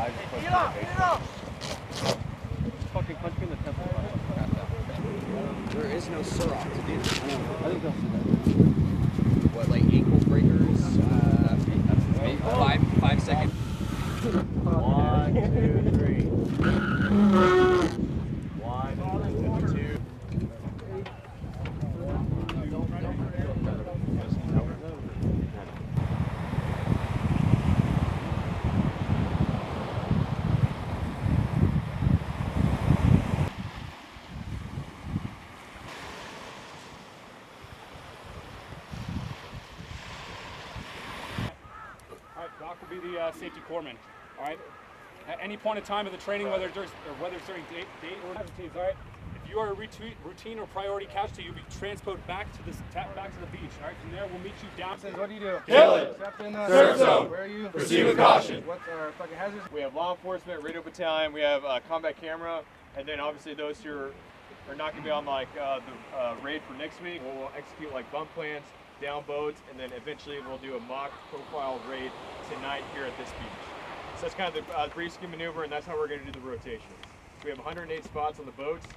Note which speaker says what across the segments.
Speaker 1: I just put fucking punch me in the temple.
Speaker 2: There is no surrock to do.
Speaker 1: I think they'll see that.
Speaker 2: What, like ankle breakers? Maybe 5 seconds.
Speaker 1: 1, 2, 3. 1, 2.
Speaker 3: Doc will be the safety corpsman. All right. At any point in time of the training, whether it's during date or teams, all right. If you are a routine or priority casualty, you'll be transported back to the beach. All right. From there, we'll meet you down.
Speaker 4: What do you do?
Speaker 3: Kill it.
Speaker 4: Surf zone. Where are you?
Speaker 3: Proceed with caution.
Speaker 4: What's our fucking hazards?
Speaker 1: We have law enforcement, radio battalion, we have combat camera, and then obviously those who are not going to be on like the raid for next week. We'll execute like bump plans, down boats, and then eventually we'll do a mock profile raid tonight here at this beach. So that's kind of the brief ski maneuver, and that's how we're going to do the rotation. So we have 108 spots on the boats.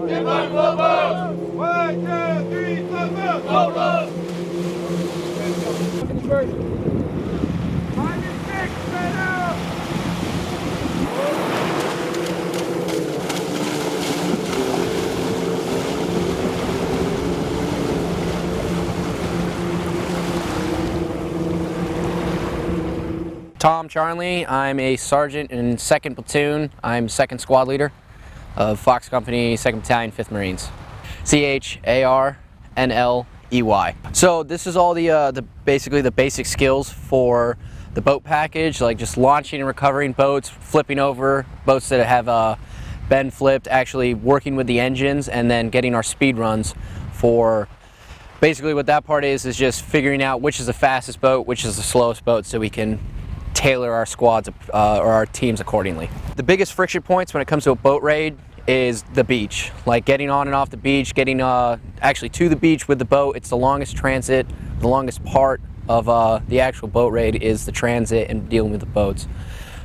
Speaker 4: Stand by, float boats! 1, 2, 3, float boats! Float boats! 5 and 6, spread out!
Speaker 2: Tom Charnley, I'm a sergeant in 2nd Platoon. I'm 2nd Squad Leader of Fox Company, 2nd Battalion, 5th Marines. CHARNLEY. So this is all basically the basic skills for the boat package, like just launching and recovering boats, flipping over boats that have been flipped, actually working with the engines, and then getting our speed runs for. Basically what that part is just figuring out which is the fastest boat, which is the slowest boat, so we can tailor our squads or our teams accordingly. The biggest friction points when it comes to a boat raid is the beach, like getting on and off the beach, getting actually to the beach with the boat. It's the longest transit, the longest part of the actual boat raid is the transit and dealing with the boats.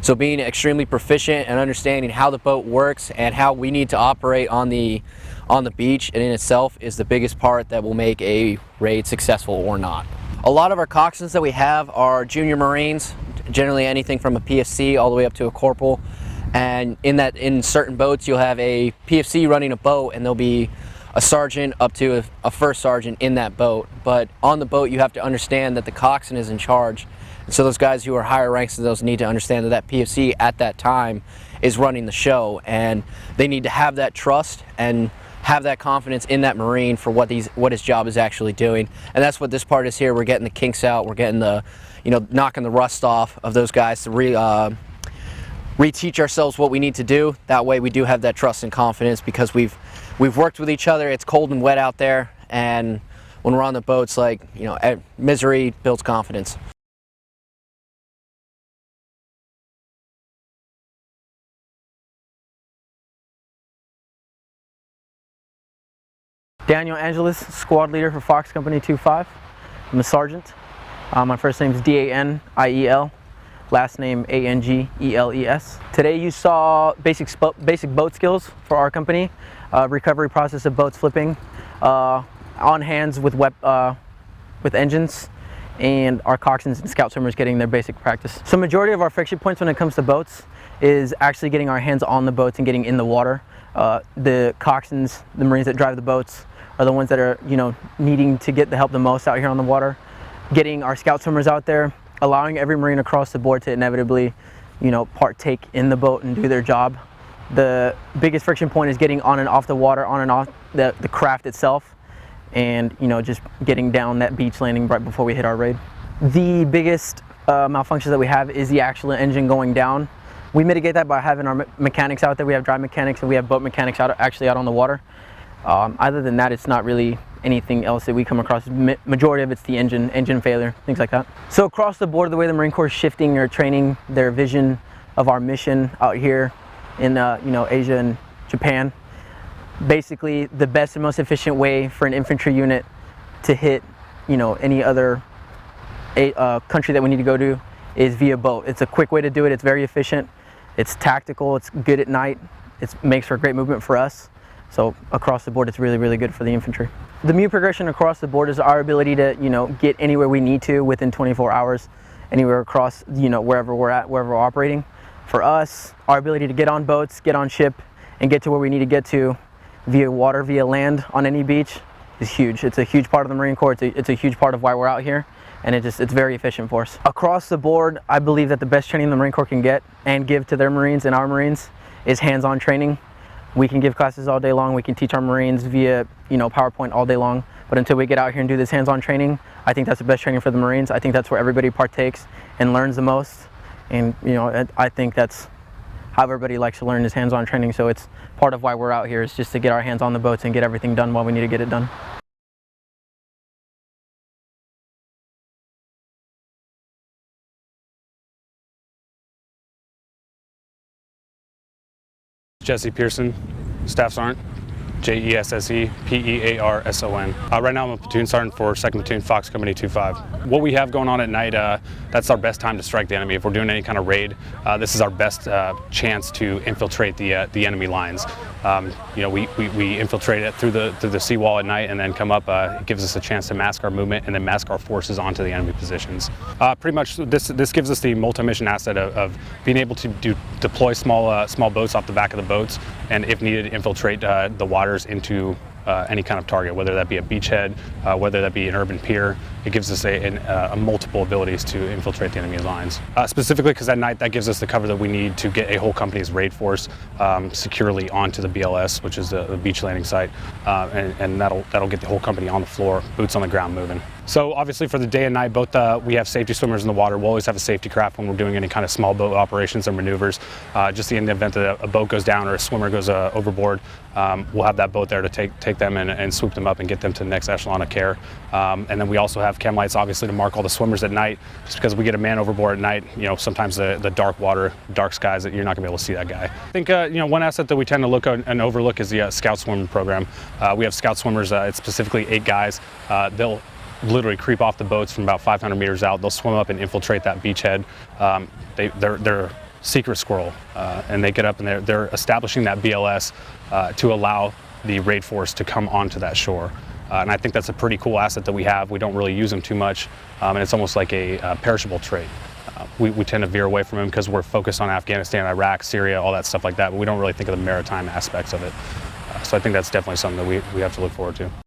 Speaker 2: So being extremely proficient and understanding how the boat works and how we need to operate on the beach and in itself is the biggest part that will make a raid successful or not. A lot of our coxswains that we have are junior Marines, generally anything from a PFC all the way up to a corporal. And in certain boats you'll have a PFC running a boat and there'll be a sergeant up to a first sergeant in that boat. But on the boat you have to understand that the coxswain is in charge. And so those guys who are higher ranks than those need to understand that that PFC at that time is running the show, and they need to have that trust and have that confidence in that Marine for what his job is actually doing. And that's what this part is here. We're getting the kinks out, we're getting the, knocking the rust off of those guys to reteach ourselves what we need to do. That way we do have that trust and confidence because we've worked with each other. It's cold and wet out there, and when we're on the boats, misery builds confidence.
Speaker 5: Daniel Angeles, squad leader for Fox Company 25. I'm a sergeant. My first name is D-A-N-I-E-L, last name A-N-G-E-L-E-S. Today you saw basic boat skills for our company, recovery process of boats flipping, on hands with engines, and our coxswains and scout swimmers getting their basic practice. So majority of our friction points when it comes to boats is actually getting our hands on the boats and getting in the water. The coxswains, the Marines that drive the boats, are the ones that are, needing to get the help the most out here on the water. Getting our scout swimmers out there, allowing every Marine across the board to inevitably, partake in the boat and do their job. The biggest friction point is getting on and off the water, on and off the craft itself, and, just getting down that beach landing right before we hit our raid. The biggest malfunctions that we have is the actual engine going down. We mitigate that by having our mechanics out there. We have dry mechanics and we have boat mechanics actually out on the water. Other than that, it's not really anything else that we come across. Majority of it's the engine failure, things like that. So across the board, the way the Marine Corps is shifting or training their vision of our mission out here in Asia and Japan, basically the best and most efficient way for an infantry unit to hit any other country that we need to go to is via boat. It's a quick way to do it. It's very efficient. It's tactical. It's good at night. It makes for great movement for us. So across the board, it's really, really good for the infantry. The MEU progression across the board is our ability to, get anywhere we need to within 24 hours, anywhere across, wherever we're at, wherever we're operating. For us, our ability to get on boats, get on ship, and get to where we need to get to via water, via land on any beach is huge. It's a huge part of the Marine Corps. It's a huge part of why we're out here, and it's very efficient for us. Across the board, I believe that the best training the Marine Corps can get and give to their Marines and our Marines is hands-on training. We can give classes all day long. We can teach our Marines via, PowerPoint all day long. But until we get out here and do this hands-on training, I think that's the best training for the Marines. I think that's where everybody partakes and learns the most. And, I think that's how everybody likes to learn is hands-on training. So it's part of why we're out here is just to get our hands on the boats and get everything done while we need to get it done.
Speaker 3: Jesse Pearson, Staff Sergeant, Jesse-Pearson. Right now I'm a platoon sergeant for 2nd Platoon Fox Company 25. What we have going on at night, that's our best time to strike the enemy. If we're doing any kind of raid, this is our best chance to infiltrate the enemy lines. We infiltrate it through the seawall at night and then come up. It gives us a chance to mask our movement and then mask our forces onto the enemy positions. Pretty much this gives us the multi-mission asset of being able to deploy small boats off the back of the boats and if needed infiltrate the waters into any kind of target, whether that be a beachhead, whether that be an urban pier. It gives us a multiple abilities to infiltrate the enemy lines. Specifically because at night that gives us the cover that we need to get a whole company's raid force securely onto the BLS, which is the beach landing site, and that'll get the whole company on the floor, boots on the ground moving. So obviously for the day and night, both we have safety swimmers in the water. We'll always have a safety craft when we're doing any kind of small boat operations or maneuvers. Just in the event that a boat goes down or a swimmer goes overboard, we'll have that boat there to take them and swoop them up and get them to the next echelon of care. And then we also have chem lights, obviously, to mark all the swimmers at night. Just because we get a man overboard at night, sometimes the dark water, dark skies, that you're not gonna be able to see that guy. I think one asset that we tend to look and overlook is the scout swimmer program. We have scout swimmers. It's specifically 8 guys. They'll literally creep off the boats from about 500 meters out. They'll swim up and infiltrate that beachhead. They're
Speaker 6: secret squirrel, and they get up and they're establishing that BLS to allow the raid force to come onto that shore. And I think that's a pretty cool asset that we have. We don't really use them too much, and it's almost like a perishable trait. We tend to veer away from them because we're focused on Afghanistan, Iraq, Syria, all that stuff like that, but we don't really think of the maritime aspects of it. So I think that's definitely something that we have to look forward to.